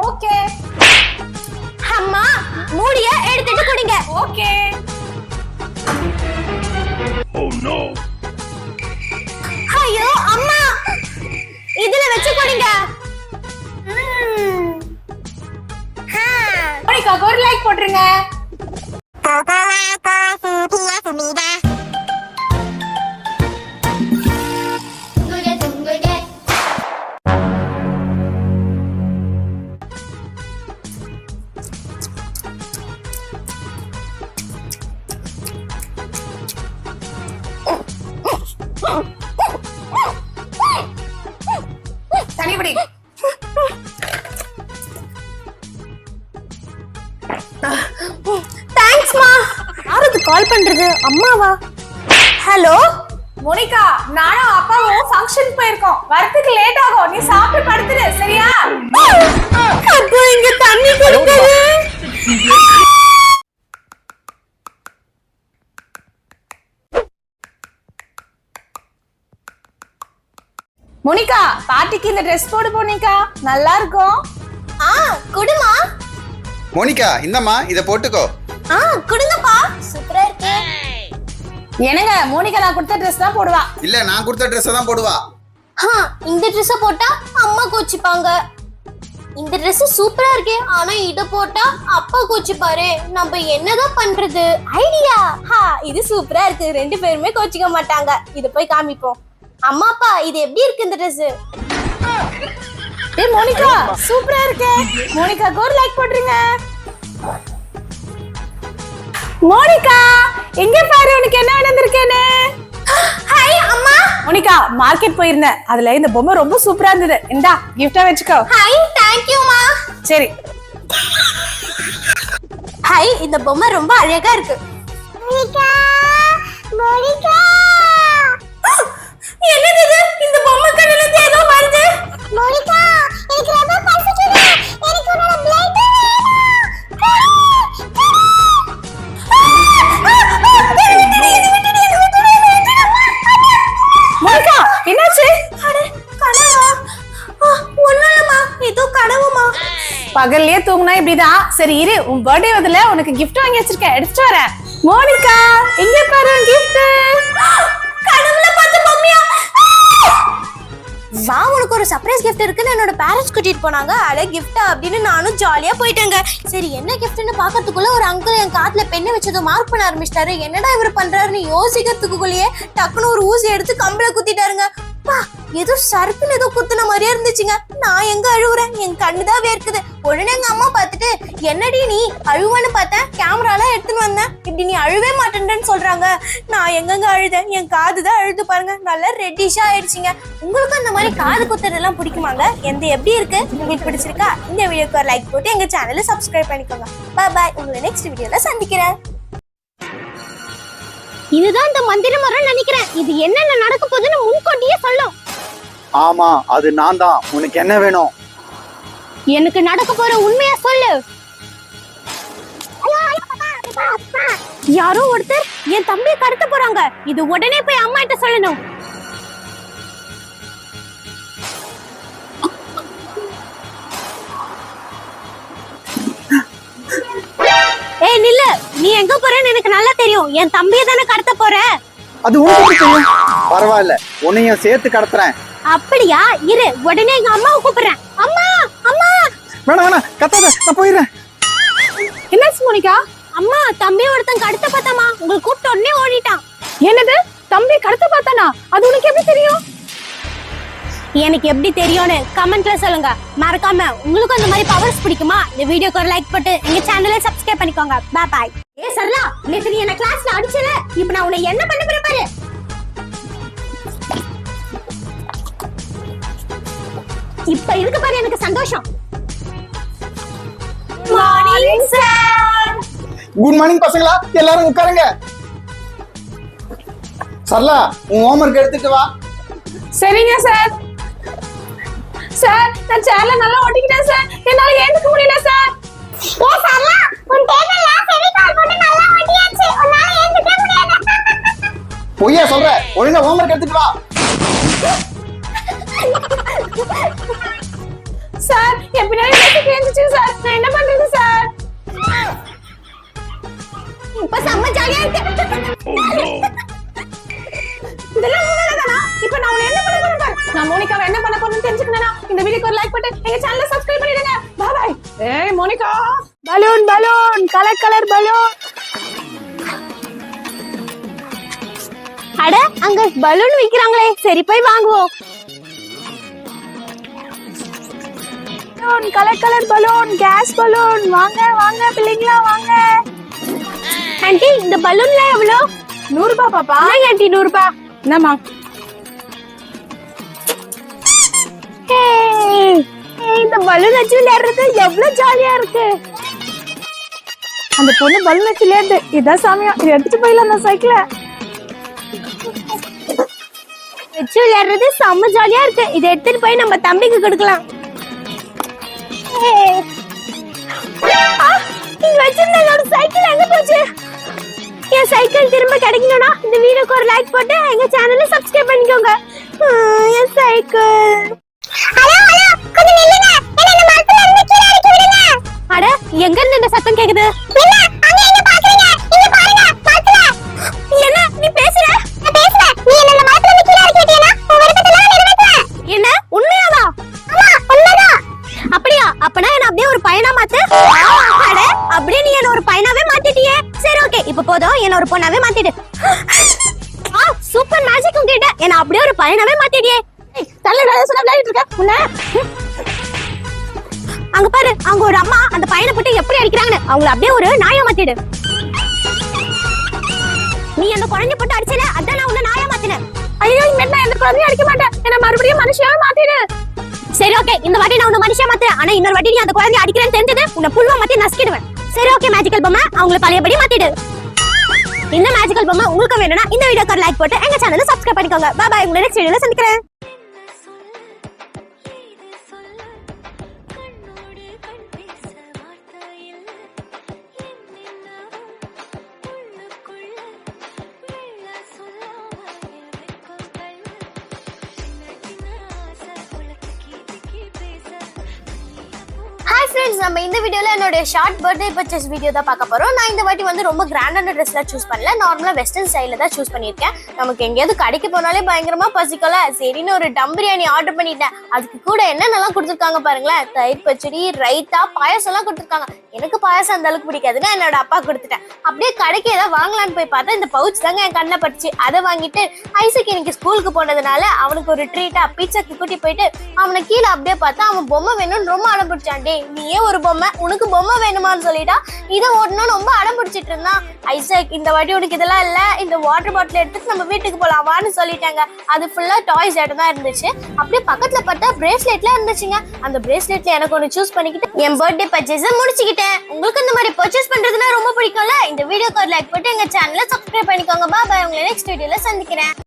Okay. அம்மா மூடிய எடுத்துட்டு குடிங்க. ஓகே. Oh no. ஐயோ அம்மா, இதுல வச்சு குடிங்க. மோனிகாக்கு ஒரு லைக் போட்டுருங்க. தனிபடி. தேங்க்ஸ் மா. யாருக்கு கால் பண்றது? அம்மாவா? ஹலோ மோனிகா, நானும் அப்பாவும் ஃபங்க்ஷன் போயிருக்கோம். வரதுக்கு லேட் ஆகும். நீ சாப்பிட்டு படுத்துரு, சரியா? அப்போ இங்க தண்ணி குடிக்குது. மோனிகா, பார்ட்டிக்கு இந்த ட்ரெஸ் போடு மோனிகா, நல்லா இருக்கும். குடுமா. மோனிகா, இந்தம்மா இத போட்டுக்கோ. குடுங்கப்பா. சூப்பரா இருக்கு. என்னங்க, மோனிகா நான் கொடுத்த ட்ரெஸ் தான் போடுவா. இல்ல, நான் கொடுத்த ட்ரெஸ் தான் போடுவா. இந்த ட்ரெஸ் போட்டா அம்மா கோச்சிப்பாங்க. இந்த ட்ரெஸ் சூப்பரா இருக்கே, ஆனா இத போட்டா அப்பா கோச்சிப்பாரு. நம்ம என்னதான் பண்றது? ஐடியா. இது சூப்பரா இருக்கு. ரெண்டு பேருமே கோச்சிக்க மாட்டாங்க. இத போய் காமிப்போம். அம்மா அப்பா, இது எப்படி இருக்கு இந்த ட்ரெஸ்? ஏய் மோனிகா, சூப்பரா இருக்கே. மோனிகாக்கு ஒரு லைக் போட்டுருங்க. மோனிகா, எங்க பாரு உனக்கு என்ன நடந்துருக்கேன்னு. ஹாய் அம்மா. மோனிகா, மார்க்கெட் போயிருந்தேன். அதுல இந்த பொம்மை ரொம்ப சூப்பரா இருந்தது. இந்தா கிஃப்டா வச்சுக்கோ. ஹாய், தேங்க் யூ மா. சரி. ஹாய், இந்த பொம்மை ரொம்ப அழகா இருக்கு. Monica, Monica. என்னது இது? இந்த பொம்மை கண்ணுல இருந்து ஏதோ வருது. மோனிகா, எனக்கு ரொம்ப பசிக்குது. எனக்கு ஒரு பிளேட் வேணும். மோனிகா, என்னாச்சு? அட, கனவா? ஒண்ணுலமா, ஏதோ கனவுமா. பகல்லையே தூங்குனா இப்படிதான். சரி இரு, உன் பர்த்டே வருதுல, உனக்கு கிஃப்ட் வாங்கி வச்சிருக்கேன், எடுத்துட்டு வரேன். மோனிகா, எங்க பாரு கிஃப்ட். கனவுல பார்த்த பொம்மையா? வா, உனக்கு ஒரு சர்ப்ரைஸ் கிஃப்ட் இருக்குன்னு என்னோட பேரண்ட்ஸ் கூட்டிட்டு போனாங்க. அட கிஃப்டா அப்படின்னு நானும் ஜாலியா போயிட்டேங்க. சரி, என்ன கிஃப்ட்னு பாக்கிறதுக்குள்ள ஒரு அங்கிள் என் காதுல பெண்ணை வச்சதும் மார்க் பண்ண ஆரம்பிச்சிட்டாரு. என்னடா இவர் பண்றாருன்னு யோசிக்கிறதுக்குள்ளேயே டக்குன்னு ஒரு ஊசி எடுத்து கம்பளை குத்திட்டாருங்க. ஏதோ சர்க்குன்னு ஏதோ குத்துன மாதிரியா இருந்துச்சுங்க. நான் எங்க அழுவுறேன், என் கண்ணுதான் வேர்க்குது. உடனே எங்க அம்மா பார்த்துட்டு, என்னடி நீ அழுவான்னு பார்த்தேன், கேமரால எடுத்துன்னு வந்தேன், இப்படி நீ அழுவே மாட்டேன்னு சொல்றாங்க. நான் எங்கெங்க அழுதேன், என் காதுதான் அழுது பாருங்க, நல்லா ரெட்டிஷா ஆயிடுச்சுங்க. உங்களுக்கு அந்த மாதிரி காது குத்துறதெல்லாம் பிடிக்குமாங்க? எப்படி இருக்கு? உங்களுக்கு பிடிச்சிருக்கா? இந்த வீடியோக்கு ஒரு லைக் போட்டு எங்க சேனலை சப்ஸ்கிரைப் பண்ணிக்கோங்க. பாய் பாய். உங்களை நெக்ஸ்ட் வீடியோல சந்திக்கிறேன். இதுதான் இந்த மந்திர மரம் நினைக்கிறேன். இது என்னென்ன நடக்க போகுதுன்னு முன்கூட்டியே சொல்லும். ஆமா, அது நான் தான். உனக்கு என்ன வேணும்? எனக்கு நடக்க போற உண்மையா சொல்லு. யாரோ ஒருத்தர் என் தம்பியை கடத்த போறாங்க. இது உடனே போய் அம்மா கிட்ட சொல்லணும். ஏய் நில்லு, நீ எங்க போறன்னு எனக்கு நல்லா தெரியும். என் தம்பியை தானே கடத்த போற. அது உனக்கு தெரியும். பரவாயில்ல, உன்னையும் சேர்த்து கடத்துறேன். அப்படியா? இரு, உடனே எங்க அம்மாவை கூப்பிடுறேன். அம்மா, அம்மா. வேணாம் வேணாம், கத்தாத, நான் போயிடுறேன். என்னாச்சு மோனிகா? அம்மா, தம்பி ஒருத்தன் கடத்த பார்த்தாமா, உங்களுக்கு கூப்பிட்ட உடனே ஓடிட்டான். என்னது? தம்பி கடத்த பார்த்தானா? அது உனக்கு எப்படி தெரியும்? எனக்கு எப்படி தெரியும்னு கமெண்ட்ல சொல்லுங்க. மறக்காம உங்களுக்கு அந்த மாதிரி பவர்ஸ் பிடிக்குமா? இந்த வீடியோக்கு ஒரு லைக் போட்டு எங்க சேனலை சப்ஸ்கிரைப் பண்ணிக்கோங்க. பாய் பாய். ஏ சரளா, நேத்து நீ என்ன கிளாஸ்ல அடிச்சல, இப்போ நான் உன்னை என்ன பண்ண போறேன் பாரு. இப்ப இருக்கு பாரு எனக்கு சந்தோஷம். Morning sir. குட் மார்னிங் பசங்களா, எல்லாரும் உட்காருங்க. சரளா, உன் ஹோம்வொர்க் எடுத்துட்டு வா. சரிங்க சார். சார், நான் சேர்ல நல்லா ஒட்டிக்கிட்டேன் சார். என்னால ஏந்துக்க முடியல சார். ஏ சரளா, உன் டேபிள்ல ஃபெவிகால் போட்டு நல்லா ஒட்டியாச்சு. உன்னால ஏந்துக்க முடியல. பொய்யா சொல்ற? ஒழுங்கா ஹோம்வொர்க் எடுத்துட்டு வா. சார், என் பின்னாடி பேசி கேந்துச்சு சார். நான் என்ன பண்றது சார்? இப்ப செம்ம ஜாலியா இருக்கு. இதெல்லாம் உண்மைதானா? இப்ப நான் உன்னை என்ன பண்ண போறேன் பாரு. நான் மோனிகாவை என்ன பண்ண போறேன்னு தெரிஞ்சுக்கணும்னா இந்த வீடியோக்கு ஒரு லைக் போட்டு எங்க சேனலை சப்ஸ்கிரைப் பண்ணிடுங்க. Bye bye. ஏய் Monica, balloon balloon, colour colour balloon. அட அங்க பலூன் விக்கிறாங்களே, சரி போய் வாங்குவோம். Balloon, colour colour balloon, gas balloon. வாங்க வாங்க பிள்ளைங்களா வாங்க. ஆண்டி இந்த பலூன்ல எவ்வளோ? 100 ரூபாய் பாப்பா. ஆண்டி 100 ரூபாய். என்னம்மா? இந்த பலூன் வச்சு விளையாடுறது எவ்வளவு ஜாலியா இருக்கு. அந்த பொண்ணு பலூன் வச்சு விளையாடு. இதான் சாமியா, இது எடுத்துட்டு போயிடலாம் அந்த சைக்கிள. வச்சு விளையாடுறது செம்ம ஜாலியா இருக்கு. இதை எடுத்துட்டு போய் நம்ம தம்பிக்கு கொடுக்கலாம். இங்க வச்சிருந்த என்னோட சைக்கிள் எங்க போச்சு? என் சைக்கிள் திரும்ப கிடைக்கணும்னா இந்த வீடியோக்கு ஒரு லைக் போட்டு எங்க சேனலை சப்ஸ்கிரைப் பண்ணிக்கோங்க. என் சைக்கிள். அட எங்க இருந்து இந்த சத்தம் கேக்குது? என்ன நீ பேசுற? என்ன உண்மையாவா? அப்படியா? அப்பனா என்ன அப்படியே ஒரு பையனா மாத்து. அட அப்படியே நீ என்ன ஒரு பையனாவே மாத்திட்டியே. சரி ஓகே, இப்ப போதும், என்ன ஒரு பொண்ணாவே மாத்திடு. சூப்பர் மேஜிக் உங்ககிட்ட. என்ன அப்படியே ஒரு பையனாவே மாத்திட்டியே. தள்ளடா சொல்ல விளையாடிட்டு இருக்க. உன்ன அங்க பாரு, அவங்க ஒரு அம்மா அந்த பையனை போட்டு எப்படி அடிக்கிறாங்கன்னு. அவங்கள அப்படியே ஒரு நாயா மாத்திடு. நீ அந்த குழந்தைய போட்டு அடிச்சல, அதான் நான் உன்னை நாயா மாத்தினேன். ஐயோ இனிமேல் நான் எந்த குழந்தையும் அடிக்க மாட்டேன். என்ன மறுபடியும் மனுஷியாவே மாத்திடு. சரி ஓகே, இந்த வாட்டி நான் உன்னை மனுஷியா மாத்துறேன். ஆனா இன்னொரு வாட்டி நீ அந்த குழந்தைய அடிக்கிறேன்னு தெரிஞ்சது உன்னை புல்வா மாத்தி நசுக்கிடுவேன். சரி ஓகே மேஜிக்கல் பொம்மை, அவங்கள பழையபடி மாத்திடு. இந்த மேஜிக்கல் பொம்மை உங்களுக்கு வேணும்னா இந்த வீடியோக்கு ஒரு லைக் போட்டு எங்க சேனலை சப்ஸ்கிரைப் பண்ணிக்கோங்க. பை பை, உங்களை நெக்ஸ்ட் வீடியோல சந்திக்கிறேன். ஹாய் ஃப்ரெண்ட்ஸ், நம்ம இந்த வீடியோல என்னோட ஷார்ட் பர்த்டே பர்ச்சேஸ் வீடியோ தான் பார்க்க போறோம். நான் இந்த வாட்டி வந்து ரொம்ப கிராண்டான ட்ரெஸ்லாம் சூஸ் பண்ணல, நார்மலா வெஸ்டர்ன் ஸ்டைல தான் சூஸ் பண்ணியிருக்கேன். நமக்கு எங்கேயாவது கடைக்கு போனாலே பயங்கரமா பசிக்கல, சரின்னு ஒரு டம் பிரியாணி ஆர்டர் பண்ணிட்டேன். அதுக்கு கூட என்னென்னலாம் கொடுத்துருக்காங்க பாருங்களேன். தயிர் பச்சடி, ரைத்தா, பாயாசம் எல்லாம் கொடுத்துருக்காங்க. எனக்கு பாயாசம் அந்த அளவுக்கு பிடிக்காதுன்னு என்னோட அப்பா கொடுத்துட்டேன். அப்படியே கடைக்கு ஏதாவது வாங்கலான்னு போய் பார்த்தா இந்த பவுச் தாங்க என் கண்ணில் பட்டுச்சு. அதை வாங்கிட்டு ஐசக் இன்னைக்கு ஸ்கூலுக்கு போனதுனால அவனுக்கு ஒரு ட்ரீட்டா பீட்சாக்கு கூட்டி போயிட்டு அவனை கீழே அப்படியே பார்த்தா அவன் பொம்மை வேணும்னு ரொம்ப அடம் பிடிச்சான்டே. நீயே ஒரு பொம்மை, உனக்கு பொம்மை வேணுமான்னு சொல்லிட்டா இதை ஓடணும்னு ரொம்ப அடம் பிடிச்சிட்டு இருந்தான். ஐசக் இந்த வாட்டி உனக்கு இதெல்லாம் இல்ல, இந்த வாட்டர் பாட்டில் எடுத்துட்டு நம்ம வீட்டுக்கு போலாமான்னு சொல்லிட்டாங்க. அது ஃபுல்லா டாய்ஸ் ஐட்டம் தான் இருந்துச்சு. அப்படியே பக்கத்துல பார்த்தா பிரேஸ்லெட்லாம் இருந்துச்சுங்க. அந்த பிரேஸ்லெட்ல எனக்கு ஒன்று சூஸ் பண்ணிக்கிட்டு என் பர்த்டே பர்ச்சேஸ் முடிச்சுக்கிட்டேன். உங்களுக்கு இந்த மாதிரி பர்ச்சேஸ் பண்றதுன்னா ரொம்ப பிடிக்கும்ல, இந்த வீடியோக்கு ஒரு லைக் போட்டு எங்க சேனலை சப்ஸ்கிரைப் பண்ணிக்கோங்க. பாய், உங்களை நெக்ஸ்ட் வீடியோல சந்திக்கிறேன்.